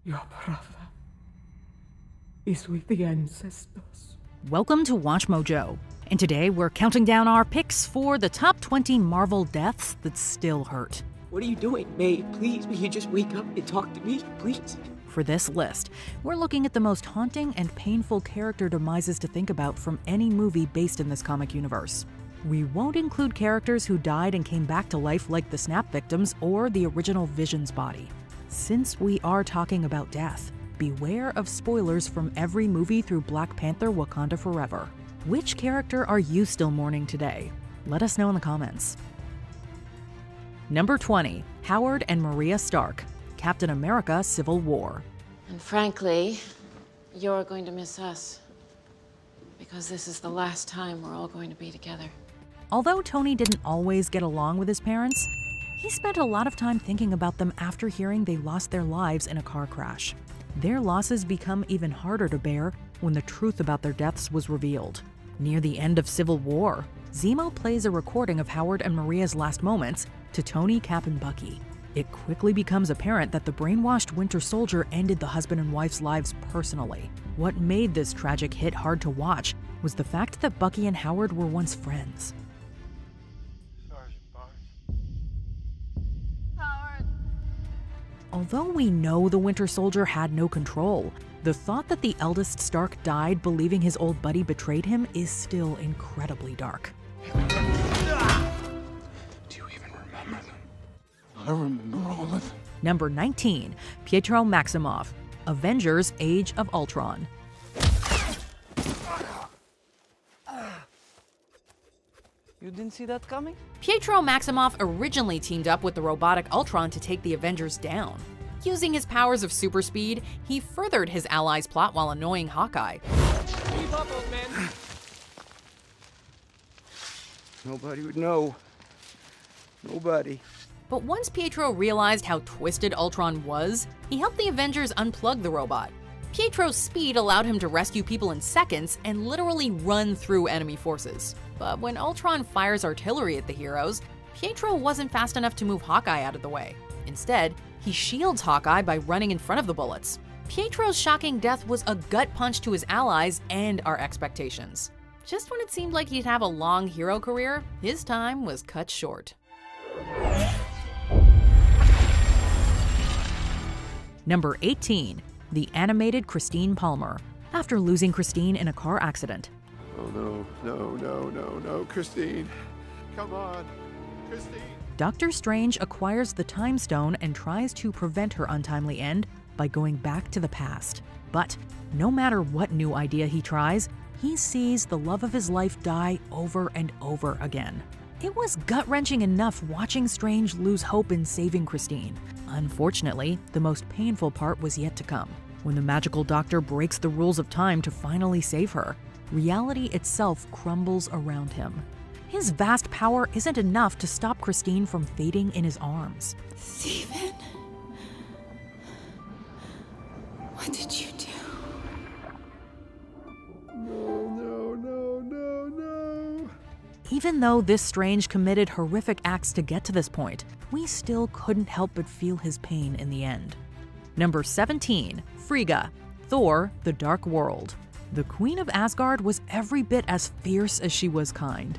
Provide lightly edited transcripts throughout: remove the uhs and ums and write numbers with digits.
Your brother is with the ancestors. Welcome to WatchMojo, and today we're counting down our picks for the top 20 Marvel deaths that still hurt. What are you doing, May? Please, will you just wake up and talk to me, please? For this list, we're looking at the most haunting and painful character demises to think about from any movie based in this comic universe. We won't include characters who died and came back to life like the Snap victims or the original Vision's body. Since we are talking about death, beware of spoilers from every movie through Black Panther: Wakanda Forever. Which character are you still mourning today? Let us know in the comments. Number 20, Howard and Maria Stark, Captain America: Civil War. And frankly, you're going to miss us. Because this is the last time we're all going to be together. Although Tony didn't always get along with his parents, he spent a lot of time thinking about them after hearing they lost their lives in a car crash. Their losses become even harder to bear when the truth about their deaths was revealed. Near the end of Civil War, Zemo plays a recording of Howard and Maria's last moments to Tony, Cap, and Bucky. It quickly becomes apparent that the brainwashed Winter Soldier ended the husband and wife's lives personally. What made this tragic hit hard to watch was the fact that Bucky and Howard were once friends. Although we know the Winter Soldier had no control, the thought that the eldest Stark died believing his old buddy betrayed him is still incredibly dark. Do you even remember them? I remember all of them. Number 19, Pietro Maximoff, Avengers: Age of Ultron. You didn't see that coming? Pietro Maximoff originally teamed up with the robotic Ultron to take the Avengers down. Using his powers of super speed, he furthered his allies' plot while annoying Hawkeye. Keep up, old man. Nobody would know. Nobody. But once Pietro realized how twisted Ultron was, he helped the Avengers unplug the robot. Pietro's speed allowed him to rescue people in seconds and literally run through enemy forces. But when Ultron fires artillery at the heroes, Pietro wasn't fast enough to move Hawkeye out of the way. Instead, he shields Hawkeye by running in front of the bullets. Pietro's shocking death was a gut punch to his allies and our expectations. Just when it seemed like he'd have a long hero career, his time was cut short. Number 18, the animated Christine Palmer, after losing Christine in a car accident. Oh no, Christine. Come on, Christine. Doctor Strange acquires the Time Stone and tries to prevent her untimely end by going back to the past. But no matter what new idea he tries, he sees the love of his life die over and over again. It was gut-wrenching enough watching Strange lose hope in saving Christine. Unfortunately, the most painful part was yet to come. When the magical doctor breaks the rules of time to finally save her, reality itself crumbles around him. His vast power isn't enough to stop Christine from fading in his arms. Steven, what did you do? No. Even though this Strange committed horrific acts to get to this point, we still couldn't help but feel his pain in the end. Number 17, Frigga, Thor: The Dark World. The Queen of Asgard was every bit as fierce as she was kind.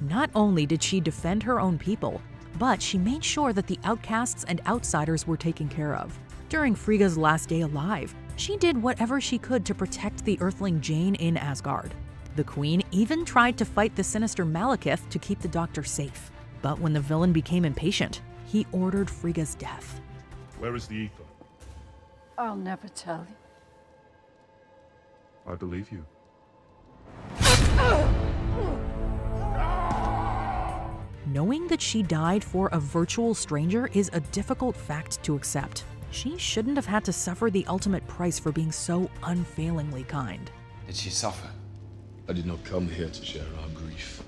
Not only did she defend her own people, but she made sure that the outcasts and outsiders were taken care of. During Frigga's last day alive, she did whatever she could to protect the Earthling Jane in Asgard. The Queen even tried to fight the sinister Malekith to keep the Doctor safe. But when the villain became impatient, he ordered Frigga's death. Where is the ether? I'll never tell you. I believe you. Knowing that she died for a virtual stranger is a difficult fact to accept. She shouldn't have had to suffer the ultimate price for being so unfailingly kind. Did she suffer? I did not come here to share our grief.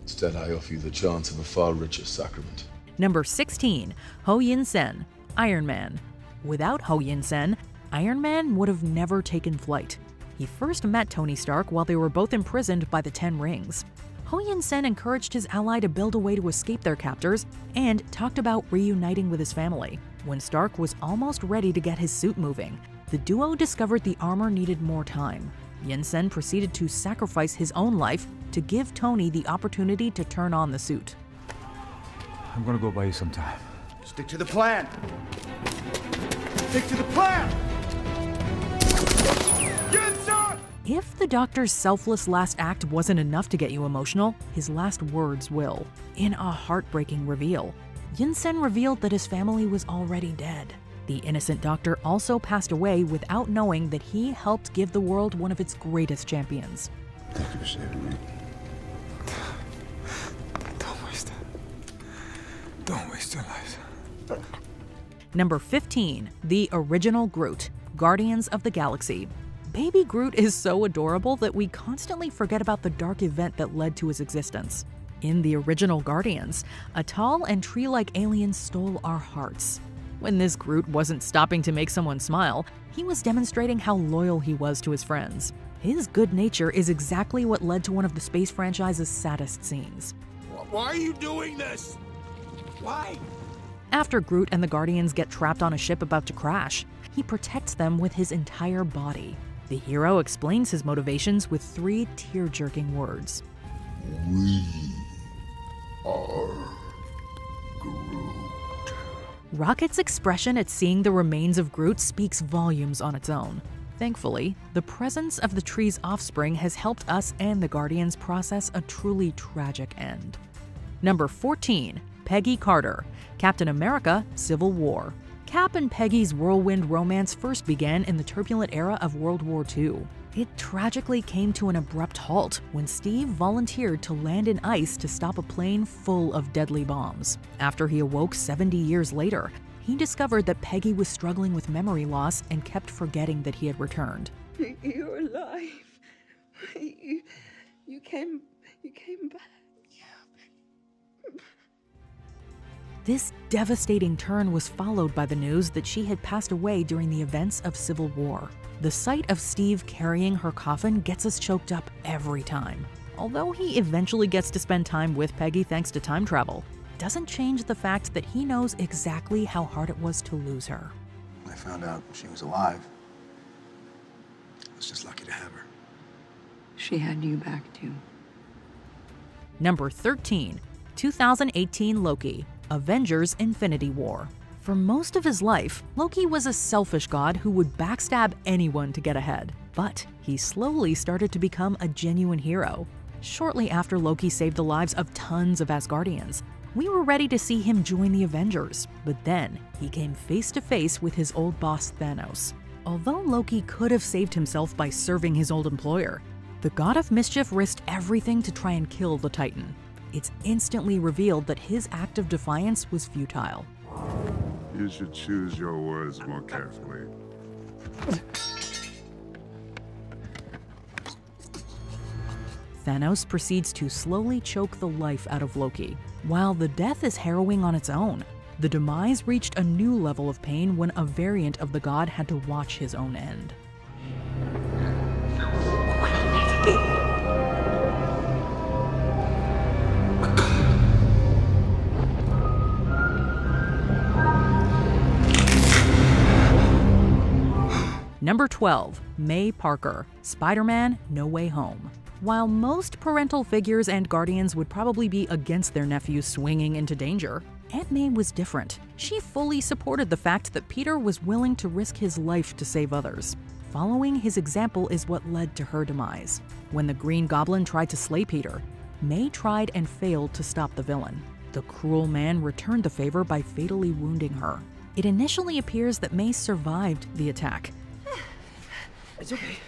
Instead, I offer you the chance of a far richer sacrament. Number 16, Ho Yin-sen, Iron Man. Without Ho Yin-sen, Iron Man would have never taken flight. He first met Tony Stark while they were both imprisoned by the Ten Rings. Ho Yun-sen encouraged his ally to build a way to escape their captors and talked about reuniting with his family. When Stark was almost ready to get his suit moving, the duo discovered the armor needed more time. Yun-sen proceeded to sacrifice his own life to give Tony the opportunity to turn on the suit. I'm gonna go buy you some time. Stick to the plan. Stick to the plan. If the Doctor's selfless last act wasn't enough to get you emotional, his last words will. In a heartbreaking reveal, Yun-sen revealed that his family was already dead. The innocent Doctor also passed away without knowing that he helped give the world one of its greatest champions. Thank you for saving me. Don't waste it. Don't waste your life. Number 15, the original Groot, Guardians of the Galaxy. Baby Groot is so adorable that we constantly forget about the dark event that led to his existence. In the original Guardians, a tall and tree-like alien stole our hearts. When this Groot wasn't stopping to make someone smile, he was demonstrating how loyal he was to his friends. His good nature is exactly what led to one of the space franchise's saddest scenes. Why are you doing this? Why? After Groot and the Guardians get trapped on a ship about to crash, he protects them with his entire body. The hero explains his motivations with 3 tear-jerking words. We are Groot. Rocket's expression at seeing the remains of Groot speaks volumes on its own. Thankfully, the presence of the tree's offspring has helped us and the Guardians process a truly tragic end. Number 14, Peggy Carter, Captain America: Civil War. Cap and Peggy's whirlwind romance first began in the turbulent era of World War II. It tragically came to an abrupt halt when Steve volunteered to land in ice to stop a plane full of deadly bombs. After he awoke 70 years later, he discovered that Peggy was struggling with memory loss and kept forgetting that he had returned. You're alive. You came back. This devastating turn was followed by the news that she had passed away during the events of Civil War. The sight of Steve carrying her coffin gets us choked up every time. Although he eventually gets to spend time with Peggy thanks to time travel, it doesn't change the fact that he knows exactly how hard it was to lose her. When I found out she was alive, I was just lucky to have her. She had you back too. Number 13, 2018 Loki, Avengers: Infinity War. For most of his life, Loki was a selfish god who would backstab anyone to get ahead. But he slowly started to become a genuine hero. Shortly after Loki saved the lives of tons of Asgardians, we were ready to see him join the Avengers, but then he came face to face with his old boss Thanos. Although Loki could have saved himself by serving his old employer, the god of mischief risked everything to try and kill the Titan. It's instantly revealed that his act of defiance was futile. You should choose your words more carefully. Thanos proceeds to slowly choke the life out of Loki. While the death is harrowing on its own, the demise reached a new level of pain when a variant of the god had to watch his own end. Number 12, May Parker, Spider-Man: No Way Home. While most parental figures and guardians would probably be against their nephews swinging into danger, Aunt May was different. She fully supported the fact that Peter was willing to risk his life to save others. Following his example is what led to her demise. When the Green Goblin tried to slay Peter, May tried and failed to stop the villain. The cruel man returned the favor by fatally wounding her. It initially appears that May survived the attack. It's okay.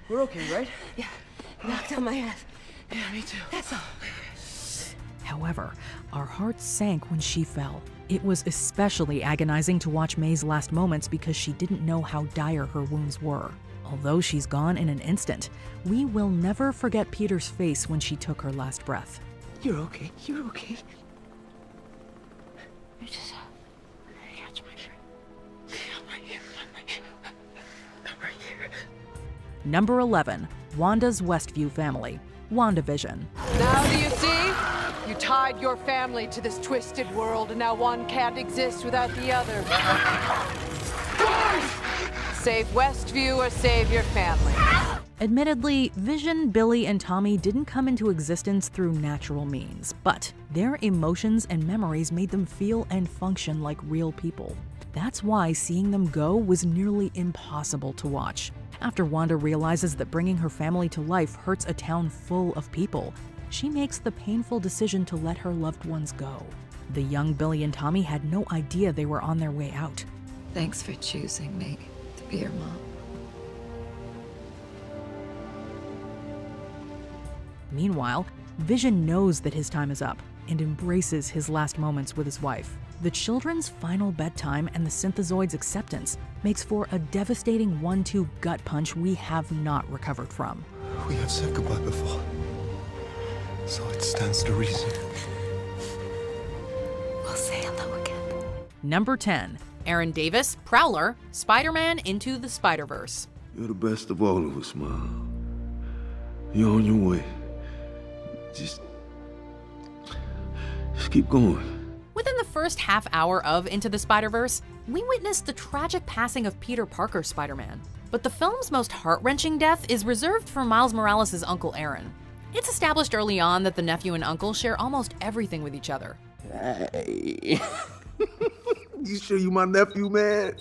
We're okay, right? Yeah. Knocked on my head. Yeah, me too. That's all. However, our hearts sank when she fell. It was especially agonizing to watch May's last moments because she didn't know how dire her wounds were. Although she's gone in an instant, we will never forget Peter's face when she took her last breath. You're okay. You're okay. You just catch my friend. I'm right here. Number 11, Wanda's Westview family. WandaVision. Now do you see? You tied your family to this twisted world, and now one can't exist without the other. Save Westview or save your family. Admittedly, Vision, Billy, and Tommy didn't come into existence through natural means, but their emotions and memories made them feel and function like real people. That's why seeing them go was nearly impossible to watch. After Wanda realizes that bringing her family to life hurts a town full of people, she makes the painful decision to let her loved ones go. The young Billy and Tommy had no idea they were on their way out. Thanks for choosing me to be your mom. Meanwhile, Vision knows that his time is up and embraces his last moments with his wife. The children's final bedtime and the synthezoid's acceptance makes for a devastating 1-2 gut punch we have not recovered from. We have said goodbye before, so it stands to reason. We'll say hello again. Number 10. Aaron Davis, Prowler, Spider-Man Into the Spider-Verse. You're the best of all of us, Mom. You're on your way. Just keep going. Within the first half hour of Into the Spider-Verse, we witnessed the tragic passing of Peter Parker's Spider-Man. But the film's most heart-wrenching death is reserved for Miles Morales' Uncle Aaron. It's established early on that the nephew and uncle share almost everything with each other. Hey. You sure you my nephew, man?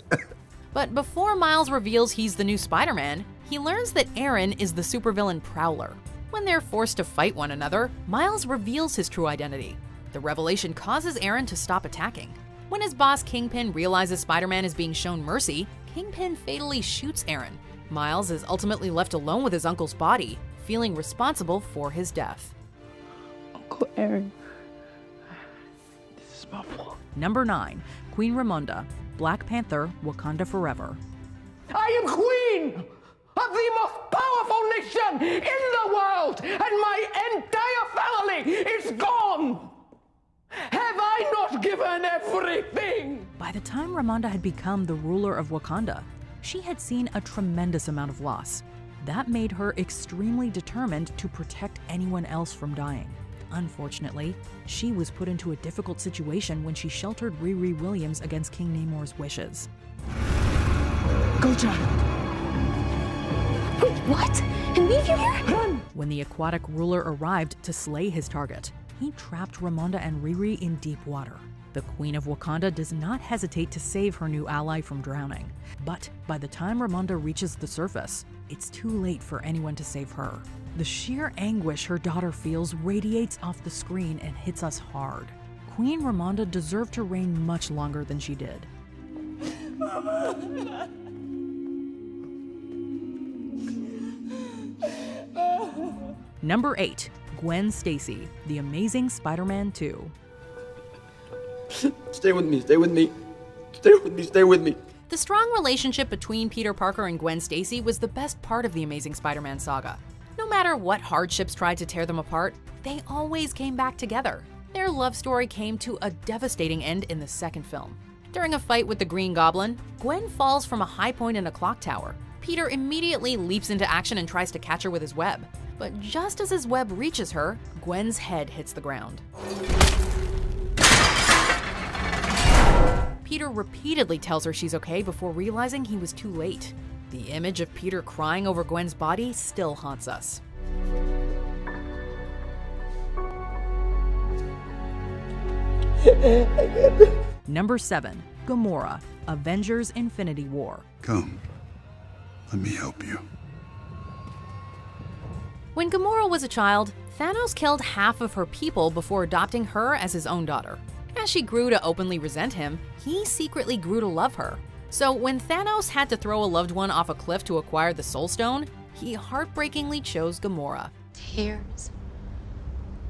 But before Miles reveals he's the new Spider-Man, he learns that Aaron is the supervillain Prowler. When they're forced to fight one another, Miles reveals his true identity. The revelation causes Aaron to stop attacking. When his boss Kingpin realizes Spider-Man is being shown mercy, Kingpin fatally shoots Aaron. Miles is ultimately left alone with his uncle's body, feeling responsible for his death. Uncle Aaron, this is my fault. Number 9. Queen Ramonda, Black Panther, Wakanda Forever. I am queen of the most powerful nation in the world, and my entire family is gone. Have I not given everything? By the time Ramonda had become the ruler of Wakanda, she had seen a tremendous amount of loss. That made her extremely determined to protect anyone else from dying. Unfortunately, she was put into a difficult situation when she sheltered Riri Williams against King Namor's wishes. Go, John. Wait, what? And leave you here? Run! When the aquatic ruler arrived to slay his target, he trapped Ramonda and Riri in deep water. The Queen of Wakanda does not hesitate to save her new ally from drowning. But by the time Ramonda reaches the surface, it's too late for anyone to save her. The sheer anguish her daughter feels radiates off the screen and hits us hard. Queen Ramonda deserved to reign much longer than she did. Number 8. Gwen Stacy, The Amazing Spider-Man 2. Stay with me, stay with me. Stay with me, stay with me. The strong relationship between Peter Parker and Gwen Stacy was the best part of the Amazing Spider-Man saga. No matter what hardships tried to tear them apart, they always came back together. Their love story came to a devastating end in the second film. During a fight with the Green Goblin, Gwen falls from a high point in a clock tower. Peter immediately leaps into action and tries to catch her with his web. But just as his web reaches her, Gwen's head hits the ground. Peter repeatedly tells her she's okay before realizing he was too late. The image of Peter crying over Gwen's body still haunts us. Number 7. Gamora, Avengers Infinity War. Come, let me help you. When Gamora was a child, Thanos killed half of her people before adopting her as his own daughter. As she grew to openly resent him, he secretly grew to love her. So when Thanos had to throw a loved one off a cliff to acquire the Soul Stone, he heartbreakingly chose Gamora. Tears.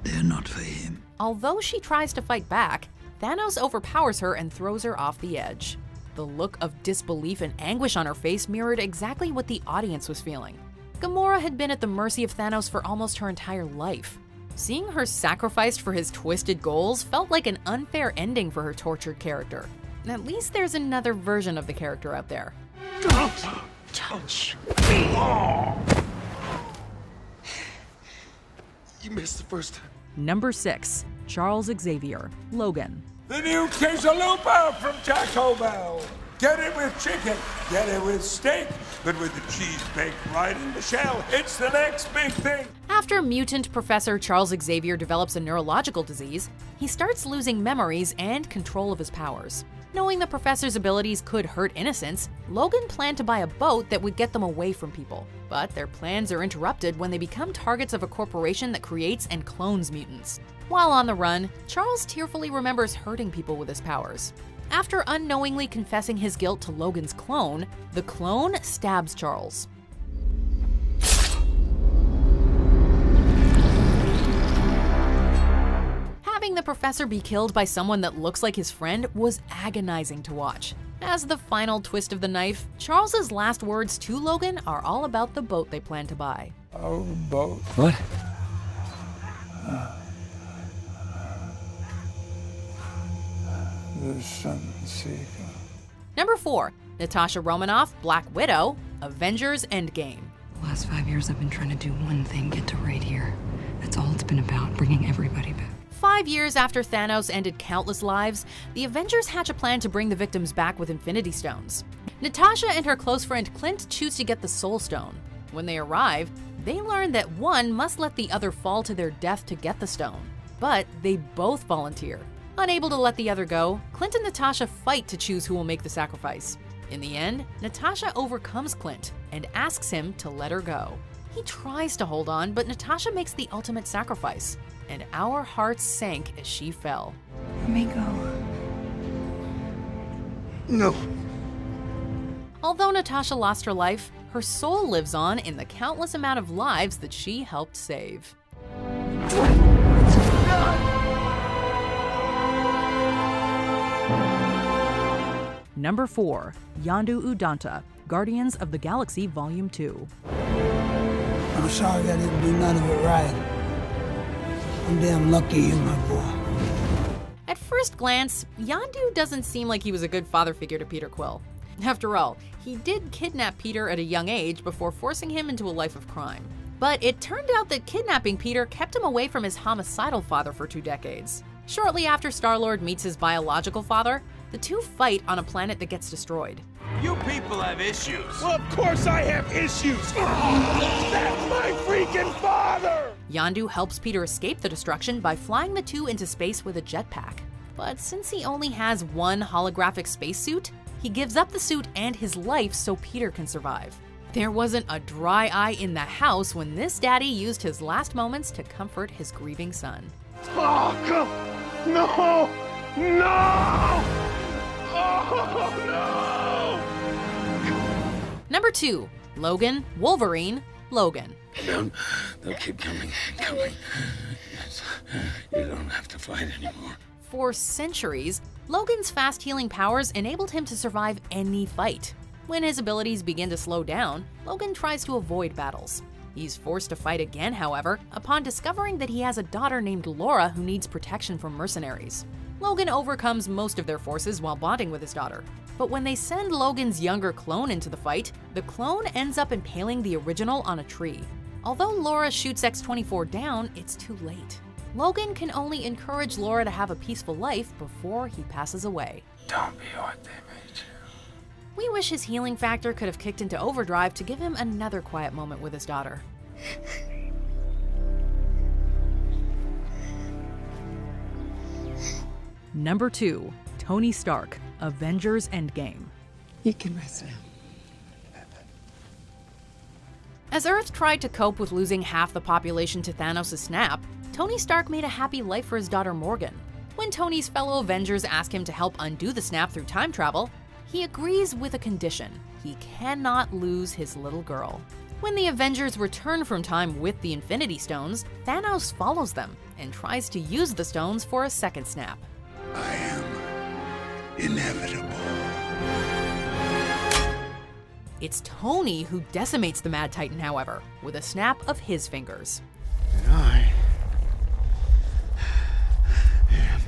They're not for him. Although she tries to fight back, Thanos overpowers her and throws her off the edge. The look of disbelief and anguish on her face mirrored exactly what the audience was feeling. Gamora had been at the mercy of Thanos for almost her entire life. Seeing her sacrificed for his twisted goals felt like an unfair ending for her tortured character. At least there's another version of the character out there. Touch. You missed the first time. Number 6. Charles Xavier, Logan. The new quesalupa from Taco Bell. Get it with chicken, get it with steak, but with the cheese baked right in the shell. It's the next big thing. After mutant Professor Charles Xavier develops a neurological disease, he starts losing memories and control of his powers. Knowing the professor's abilities could hurt innocents, Logan planned to buy a boat that would get them away from people. But their plans are interrupted when they become targets of a corporation that creates and clones mutants. While on the run, Charles tearfully remembers hurting people with his powers. After unknowingly confessing his guilt to Logan's clone, the clone stabs Charles. Having the professor be killed by someone that looks like his friend was agonizing to watch. As the final twist of the knife, Charles's last words to Logan are all about the boat they plan to buy. Our boat. What? The Sunseeker. Number 4. Natasha Romanoff, Black Widow, Avengers Endgame. The last 5 years I've been trying to do one thing, get to right here. That's all it's been about, bringing everybody back. 5 years after Thanos ended countless lives, the Avengers hatch a plan to bring the victims back with Infinity Stones. Natasha and her close friend Clint choose to get the Soul Stone. When they arrive, they learn that one must let the other fall to their death to get the stone. But they both volunteer. Unable to let the other go, Clint and Natasha fight to choose who will make the sacrifice. In the end, Natasha overcomes Clint and asks him to let her go. He tries to hold on, but Natasha makes the ultimate sacrifice, and our hearts sank as she fell. Let me go. No. Although Natasha lost her life, her soul lives on in the countless amount of lives that she helped save. Number 4. Yondu Udonta, Guardians of the Galaxy Volume 2. I'm sorry I didn't do none of it right. I'm damn lucky you're my boy. At first glance, Yondu doesn't seem like he was a good father figure to Peter Quill. After all, he did kidnap Peter at a young age before forcing him into a life of crime. But it turned out that kidnapping Peter kept him away from his homicidal father for 2 decades. Shortly after Star-Lord meets his biological father, the two fight on a planet that gets destroyed. You people have issues. Well, of course I have issues. That's my freaking father! Yondu helps Peter escape the destruction by flying the two into space with a jetpack. But since he only has one holographic spacesuit, he gives up the suit and his life so Peter can survive. There wasn't a dry eye in the house when this daddy used his last moments to comfort his grieving son. Oh, come! No! No! Oh, no! Number 2. Logan, Wolverine, Logan. They'll keep coming and coming. You don't have to fight anymore. For centuries, Logan's fast healing powers enabled him to survive any fight. When his abilities begin to slow down, Logan tries to avoid battles. He's forced to fight again, however, upon discovering that he has a daughter named Laura who needs protection from mercenaries. Logan overcomes most of their forces while bonding with his daughter. But when they send Logan's younger clone into the fight, the clone ends up impaling the original on a tree. Although Laura shoots X-24 down, it's too late. Logan can only encourage Laura to have a peaceful life before he passes away. Don't be what they made you. We wish his healing factor could have kicked into overdrive to give him another quiet moment with his daughter. Number 2. Tony Stark, Avengers Endgame. You can rest now. As Earth tried to cope with losing half the population to Thanos' snap, Tony Stark made a happy life for his daughter Morgan. When Tony's fellow Avengers ask him to help undo the snap through time travel, he agrees with a condition: he cannot lose his little girl. When the Avengers return from time with the Infinity Stones, Thanos follows them and tries to use the stones for a second snap. I am inevitable. It's Tony who decimates the Mad Titan, however, with a snap of his fingers. And I am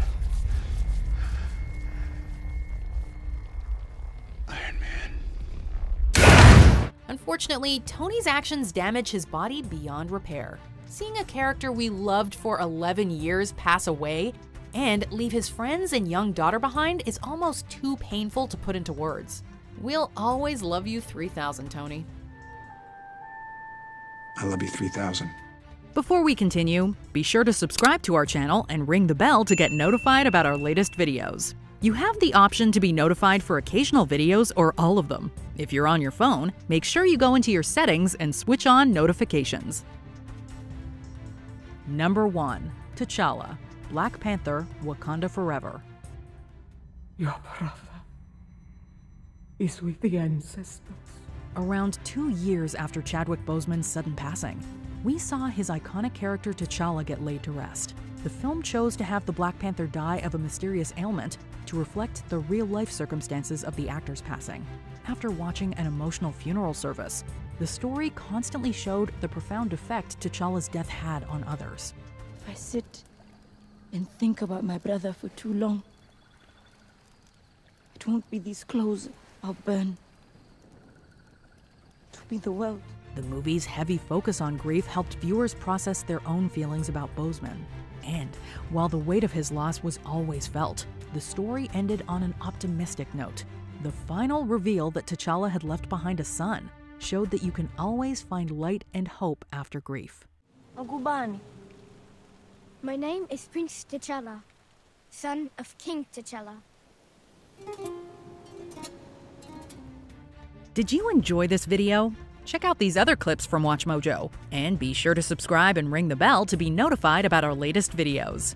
Iron Man. Unfortunately, Tony's actions damage his body beyond repair. Seeing a character we loved for 11 years pass away and leave his friends and young daughter behind is almost too painful to put into words. We'll always love you 3000, Tony. I love you 3000. Before we continue, be sure to subscribe to our channel and ring the bell to get notified about our latest videos. You have the option to be notified for occasional videos or all of them. If you're on your phone, make sure you go into your settings and switch on notifications. Number 1. T'Challa, Black Panther, Wakanda Forever. Your brother is with the ancestors. Around 2 years after Chadwick Boseman's sudden passing, we saw his iconic character T'Challa get laid to rest. The film chose to have the Black Panther die of a mysterious ailment to reflect the real-life circumstances of the actor's passing. After watching an emotional funeral service, the story constantly showed the profound effect T'Challa's death had on others. If I sit and think about my brother for too long, it won't be these clothes I'll burn. It'll be the world. The movie's heavy focus on grief helped viewers process their own feelings about Boseman. And while the weight of his loss was always felt, the story ended on an optimistic note. The final reveal that T'Challa had left behind a son showed that you can always find light and hope after grief. Ogubani. My name is Prince T'Challa, son of King T'Challa. Did you enjoy this video? Check out these other clips from WatchMojo, and be sure to subscribe and ring the bell to be notified about our latest videos.